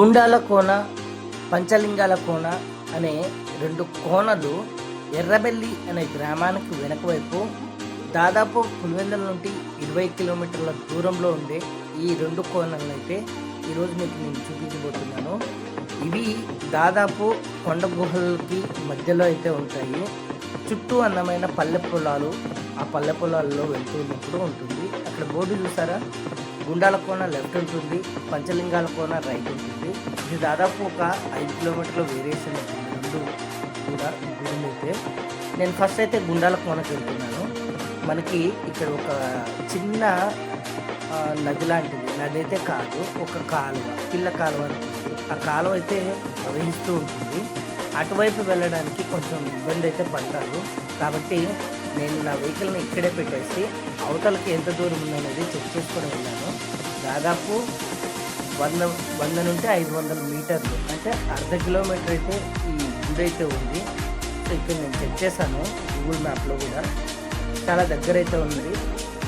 గుండాల కోన, పంచలింగాల కోన అనే రెండు కోనలు ఎర్రబెల్లి అనే గ్రామానికి వెనక వైపు దాదాపు పులివెందుల నుండి 20 కిలోమీటర్ల దూరంలో ఉండే ఈ రెండు కోనలను అయితే ఈరోజు మీకు నేను చూపించబోతున్నాను. ఇవి దాదాపు కొండ గుహలకి మధ్యలో అయితే ఉంటాయి. చుట్టూ అందమైన పల్లె పొలాలు, ఆ పల్లె పొలాల్లో వెళ్తున్నప్పుడు ఉంటుంది. అక్కడ బోర్డు చూసారా, గుండాల కోన లెఫ్ట్ ఉంటుంది, పంచలింగాల కోన రైట్ ఉంటుంది. ఇది దాదాపు ఒక 5 కిలోమీటర్ల వేరియేషన్ ఉంటుంది రెండు కూడా గుడులు అయితే. నేను ఫస్ట్ అయితే గుండాల కోనకి వెళ్తున్నాను. మనకి ఇక్కడ ఒక చిన్న నది లాంటిది, నది అయితే కాదు, ఒక కాలువ, పిల్ల కాలువ ఉంటుంది. ఆ కాలువ అయితే ప్రవహిస్తూ ఉంటుంది. అటువైపు వెళ్ళడానికి కొంచెం ఇబ్బంది అయితే పడతారు. కాబట్టి నేను నా వెహికల్ని ఇక్కడే పెట్టేసి అవతలకి ఎంత దూరం ఉందనేది చెక్ చేసుకొని వెళ్ళాను. దాదాపు 100 నుండి 500 మీటర్లు, అంటే అర్ధ కిలోమీటర్ అయితే ఈ గుడి అయితే ఉంది. సో ఇక్కడ నేను చెక్ చేశాను గూగుల్ మ్యాప్లో కూడా, చాలా దగ్గర అయితే ఉంది.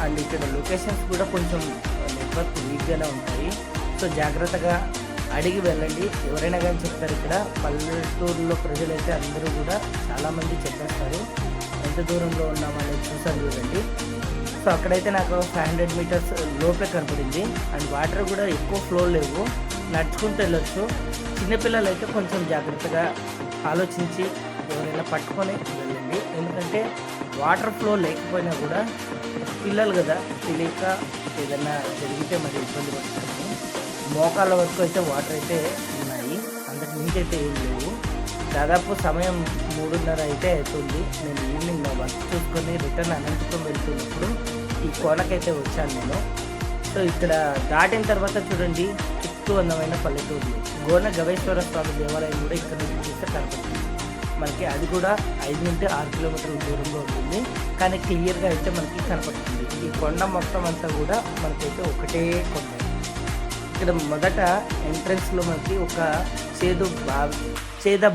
అండ్ ఇక్కడ లొకేషన్స్ కూడా కొంచెం నెట్వర్క్ వీక్గానే ఉంటాయి. సో జాగ్రత్తగా అడిగి వెళ్ళండి. ఎవరైనా కానీ చెప్తారు. ఇక్కడ పల్లెటూరులో ప్రజలైతే అందరూ కూడా చాలామంది చెప్పేస్తారు ఎంత దూరంలో ఉన్నామనేది. చూసాను చూడండి. సో అక్కడైతే నాకు 500 మీటర్స్ లోపే కనపడింది. అండ్ వాటర్ కూడా ఎక్కువ ఫ్లో లేవు, నడుచుకుంటూ వెళ్ళొచ్చు. చిన్నపిల్లలు అయితే కొంచెం జాగ్రత్తగా ఆలోచించి ఎవరైనా పట్టుకొని వెళ్ళండి. ఎందుకంటే వాటర్ ఫ్లో లేకపోయినా కూడా పిల్లలు కదా, తెలియక ఏదైనా జరిగితే మరి ఇబ్బంది పడతారు. మోకాళ్ళ వరకు అయితే వాటర్ అయితే ఉన్నాయి, అంతకు మించి అయితే ఏం లేవు. దాదాపు సమయం 3:30 అయితే అవుతుంది. నేను ఈవినింగ్ నా వర్క్ చూసుకొని రిటర్న్ అనంతపురం వెళ్తున్నప్పుడు ఈ కోనకైతే వచ్చాను నేను. సో ఇక్కడ దాటిన తర్వాత చూడండి, చుట్టూ అందమైన పల్లెటూరులు. గోన గవేశ్వర స్వామి దేవాలయం కూడా ఇక్కడ నుంచి చూస్తే కనపడుతుంది మనకి. అది కూడా 5 నుండి 6 కిలోమీటర్ల దూరంలో ఉంటుంది, కానీ క్లియర్గా అయితే మనకి కనపడుతుంది. ఈ కొండ మొత్తం అంతా కూడా మనకైతే ఒకటే కొండ. ఇక్కడ మొదట ఎంట్రన్స్లో మనకి ఒక చేద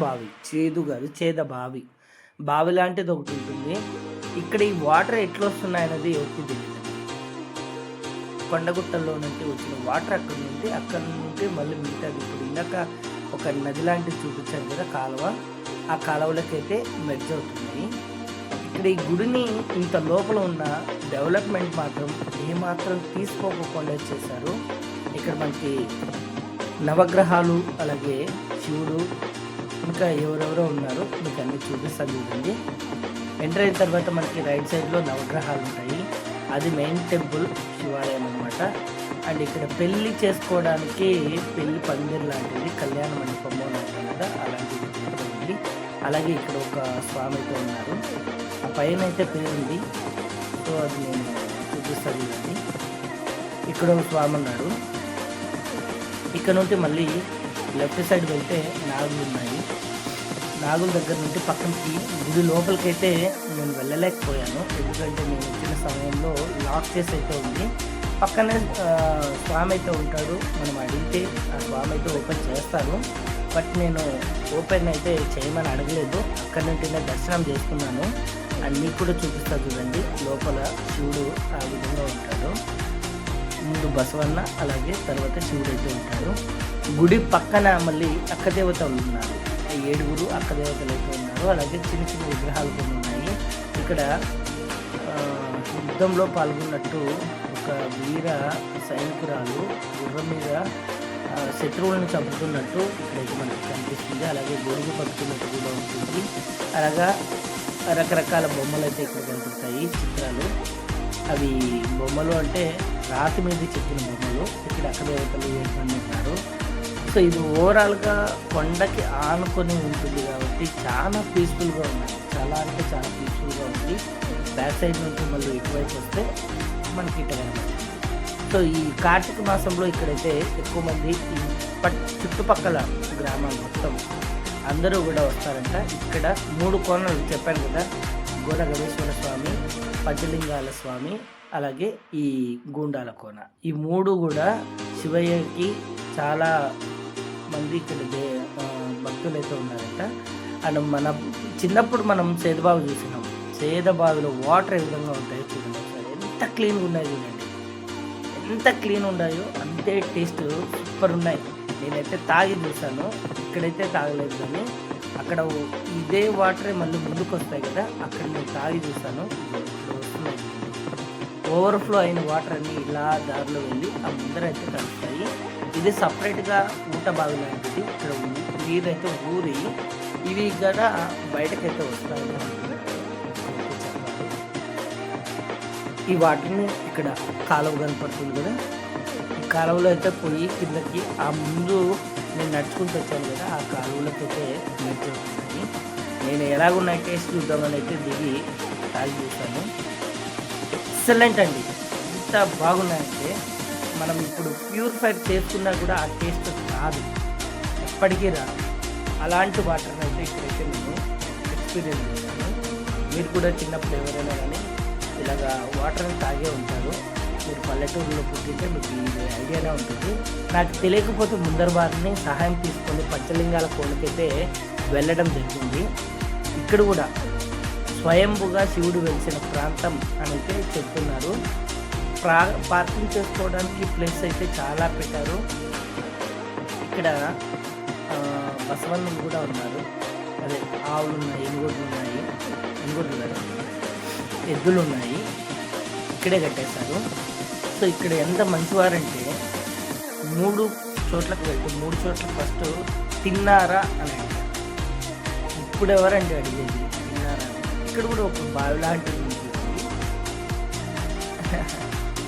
బావి లాంటిది ఒకటి ఉంటుంది. ఇక్కడ ఈ వాటర్ ఎట్లా వస్తున్నాయనేది ఎవరికి తెలియదు. కొండగుట్టల్లో నుండి వచ్చిన వాటర్ అక్కడ నుండి మళ్ళీ మిగతాది ఇప్పుడు ఇందాక ఒక నది లాంటిది చూపించాను కదా కాలువ, ఆ కాలువలకి అయితే మెర్జ్ అవుతున్నాయి. ఇక్కడ ఈ గుడిని ఇంత లోపల ఉన్న డెవలప్మెంట్ మాత్రం ఏమాత్రం తీసుకోకుండా చేశారు. ఇక్కడ మనకి నవగ్రహాలు, అలాగే శివుడు, ఇంకా ఎవరెవరో ఉన్నారు, మీకు అన్నీ చూపిస్తాను చూడండి. ఎంటర్ అయిన తర్వాత మనకి రైట్ సైడ్లో నవగ్రహాలు ఉంటాయి. అది మెయిన్ టెంపుల్, శివాలయం అనమాట. అండ్ ఇక్కడ పెళ్ళి చేసుకోవడానికి పెళ్ళి పందిర్ లాంటిది, కళ్యాణ మండపము అంటారు కదా, అలాంటిది ఉంది. అలాగే ఇక్కడ ఒక స్వామి అయితే ఉన్నారు, ఆ పైన అయితే పేరుంది. సో అది నేను చూపిస్తాను చూడండి. ఇక్కడ ఒక స్వామి ఉన్నాడు. ఇక్కడ నుండి మళ్ళీ లెఫ్ట్ సైడ్ వెళ్తే నాగులు ఉన్నాయి. నాగుల దగ్గర నుండి పక్కనకి గుడి లోపలికైతే నేను వెళ్ళలేకపోయాను, ఎందుకంటే నేను వచ్చిన సమయంలో లాక్ చేసి అయితే ఉంది. పక్కనే స్వామి అయితే ఉంటాడు, మనం అడిగితే ఆ స్వామి అయితే ఓపెన్ చేస్తారు. బట్ నేను ఓపెన్ అయితే చేయమని అడగలేదు, అక్కడి నుండి నేను దర్శనం చేసుకున్నాను. అండ్ మీకు కూడా చూపిస్తా చూడండి. లోపల శివుడు ఆ విధంగా ఉంటాడు. ముందు బసవన్న, అలాగే తర్వాత శివుడు అయితే ఉంటాడు. గుడి పక్కన మళ్ళీ అక్కదేవతలు ఉన్నారు, 7 అక్కదేవతలు అయితే ఉన్నారు. అలాగే చిన్న చిన్న విగ్రహాలు కొన్ని ఉన్నాయి. ఇక్కడ యుద్ధంలో పాల్గొన్నట్టు ఒక వీర సైనికురాలు గుర్రం మీద శత్రువులను చంపుతున్నట్టు ఇక్కడైతే మనకి కనిపిస్తుంది. అలాగే గొడుగు పట్టుకున్నట్టు కూడా ఉంటుంది. అలాగా రకరకాల బొమ్మలు అయితే ఇక్కడ కనిపిస్తాయి, చిత్రాలు. అవి బొమ్మలు అంటే రాతి మీద చెక్కిన బొమ్మలు. ఇక్కడ అక్కదేవతలు 7 మంది ఉన్నారు. సో ఇది ఓవరాల్గా కొండకి ఆనుకొని ఉంటుంది కాబట్టి చాలా పీస్ఫుల్గా ఉంది. చాలా అంటే చాలా పీస్ఫుల్గా ఉంది. బ్యాక్ సైడ్ నుంచి మళ్ళీ ఇటువైపు వస్తే మనకి ఇట్లా కనబడుతుంది. సో ఈ కార్తీక మాసంలో ఇక్కడైతే ఎక్కువ మంది ఈ చుట్టుపక్కల గ్రామాలు మొత్తం అందరూ కూడా వస్తారంట. ఇక్కడ 3 కోనలు చెప్పాను కదా, గోడ గవేశ్వర స్వామి, పంచలింగాల స్వామి, అలాగే ఈ గుండాల కోన. ఈ 3 కూడా శివయ్యకి చాలా మంది ఇక్కడ భక్తులు అయితే ఉన్నారంట. అండ్ మన చిన్నప్పుడు మనం సేదబావి చూసినాం. సేదబావిలో వాటర్ ఏ విధంగా ఉంటాయో చూడండి ఒకసారి, ఎంత క్లీన్గా ఉన్నాయో చూడండి. ఎంత క్లీన్ ఉన్నాయో అంతే టేస్ట్ సూపర్ ఉన్నాయి. నేనైతే తాగి చూసాను, ఇక్కడైతే తాగలేదు. కానీ అక్కడ ఇదే వాటరే మళ్ళీ ముందుకు వస్తాయి కదా, అక్కడ నేను తాగి చూసాను. ఇప్పుడు వస్తున్నాయి. ఓవర్ఫ్లో అయిన వాటర్ అన్నీ ఇలా దారిలో వెళ్ళి ఆ ముందరైతే కలుస్తాయి. ఇది సపరేట్గా ఊట బావి లాంటిది. ఇక్కడ నీరైతే ఊరి ఇవి కూడా బయటకైతే వస్తాయి. ఈ వాటిని ఇక్కడ కాలువ కనపడుతుంది కదా, ఈ కాలువలో అయితే పోయి కిందకి ఆ ముందు నేను నడుచుకుంటూ వచ్చాను కదా, ఆ కాలువలోకి అయితే నడుచుకుంటుంది. నేను ఎలాగున్నాయి టేస్ట్ చూద్దామని అయితే దిగి తాగి చూసాను. ఎక్సలెంట్ అండి, ఇంత బాగున్నాయంటే మనం ఇప్పుడు ప్యూరిఫైర్ చేసుకున్నా కూడా ఆ టేస్ట్ రాదు, ఎప్పటికీ రాదు. అలాంటి వాటర్ని అయితే ఇక్కడైతే నేను ఎక్స్పీరియన్స్ చేశాను. మీరు కూడా చిన్నప్పుడు ఎవరైనా కానీ ఇలాగా వాటర్ని తాగే ఉంటారు. మీరు పల్లెటూరులో పుట్టింటే మీకు ఇది ఐడియానే ఉంటుంది. నాకు తెలియకపోతే ముందర వారిని సహాయం తీసుకొని పంచలింగాల కోనకైతే వెళ్ళడం జరిగింది. ఇక్కడ కూడా స్వయంభుగా శివుడు వెలిసిన ప్రాంతం అని అయితే చెప్తున్నారు. పార్కింగ్ చేసుకోవడానికి ప్లేస్ అయితే చాలా పెట్టారు. ఇక్కడ బసవన్నులు కూడా ఉన్నారు. అదే ఆవులు ఉన్నాయి, ఎద్దులు ఉన్నాయి. ఇక్కడే కట్టేశారు. సో ఇక్కడ ఎంత మంచివారంటే 3 చోట్లకు వెళ్తే 3 చోట్ల ఫస్ట్ తిన్నారా అని అడిగారు. ఇప్పుడు ఎవరండి అడిగేది తిన్నారా అని. ఇక్కడ కూడా ఒక బావి లాంటిది ఉంటుంది.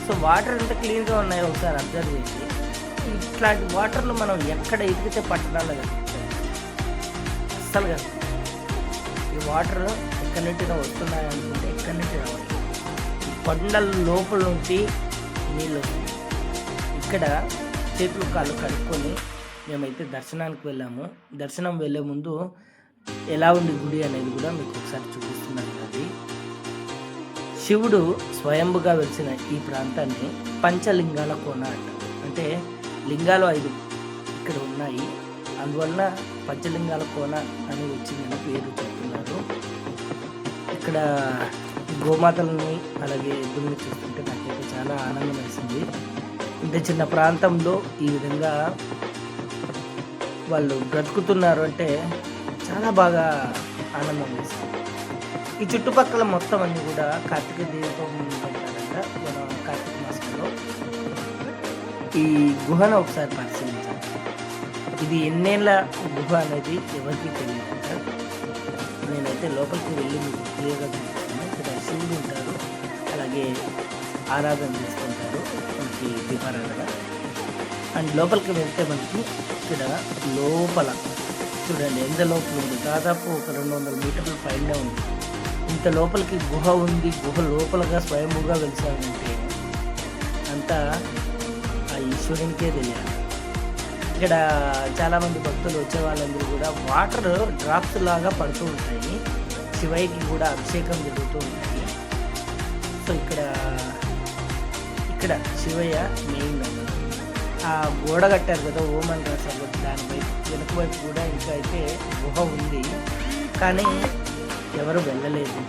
సో వాటర్ ఎంత క్లీన్గా ఉన్నాయో ఒకసారి అబ్జర్వ్ చేసి, ఇట్లాంటి వాటర్లో మనం ఎక్కడ ఎదిగితే పట్టడాలు కలుగుతాయి, అస్సలు కదా. ఈ వాటర్ ఎక్కడి నుండి వస్తున్నాయి అనుకుంటే ఎక్కడి నుంచి రావాలి. ఈ కొండల లోపల నుండి నీళ్ళు వస్తుంది. ఇక్కడ చేతులు కాళ్ళు కడుక్కొని మేమైతే దర్శనానికి వెళ్ళాము. దర్శనం వెళ్ళే ముందు ఎలా ఉంది గుడి అనేది కూడా మీకు ఒకసారి చూపిస్తున్నాను. అది శివుడు స్వయంభుగా వెలిసిన ఈ ప్రాంతాన్ని పంచలింగాల కోన అంటారు. అంటే లింగాలు 5 ఇక్కడ ఉన్నాయి, అందువల్ల పంచలింగాల కోన అని వచ్చిందని పేరు చెప్తున్నారు. ఇక్కడ గోమాతలని అలాగే ఎద్దుల్ని చూస్తుంటే నాకైతే చాలా ఆనందం వేసింది. ఇంత చిన్న ప్రాంతంలో ఈ విధంగా వాళ్ళు బ్రతుకుతున్నారు అంటే చాలా బాగా ఆనందం వేసింది. ఈ చుట్టుపక్కల మొత్తం అన్నీ కూడా కార్తీక దీపం పెడతారంట మన కార్తీక మాసంలో. ఈ గుహను ఒకసారి పరిశీలించాలి. ఇది ఎన్నేళ్ళ గుహ అనేది ఎవరికి తెలియదంట. నేనైతే లోపలికి వెళ్ళి మీకు క్లియర్గా చూపిస్తాను. ఇక్కడ శివుడు ఉంటారు, అలాగే ఆరాధన చేసుకుంటారు, మనకి దీపారాధన. అండ్ లోపలికి వెళ్తే మనకి ఇక్కడ లోపల చూడండి ఎంత లోపల ఉంది. దాదాపు ఒక 200 మీటర్ల పైనే ఉంది. ఇంత లోపలికి గుహ ఉంది. గుహ లోపలగా స్వయంభూగా వెలిసామంటే అంతా ఆ ఈశ్వరునికే తెలియాలి. ఇక్కడ చాలామంది భక్తులు వచ్చే వాళ్ళందరూ కూడా వాటర్ డ్రాప్స్ లాగా పడుతూ ఉంటాయి. శివయ్యకి కూడా అభిషేకం జరుగుతూ ఉంటాయి. సో ఇక్కడ శివయ్య మెయిన్ ఆ గోడ కట్టారు కదా ఓమన్ రాశారు, దానిపై వెనుక వైపు కూడా ఇంకా అయితే గుహ ఉంది, కానీ ఎవరు వెళ్ళలేదు.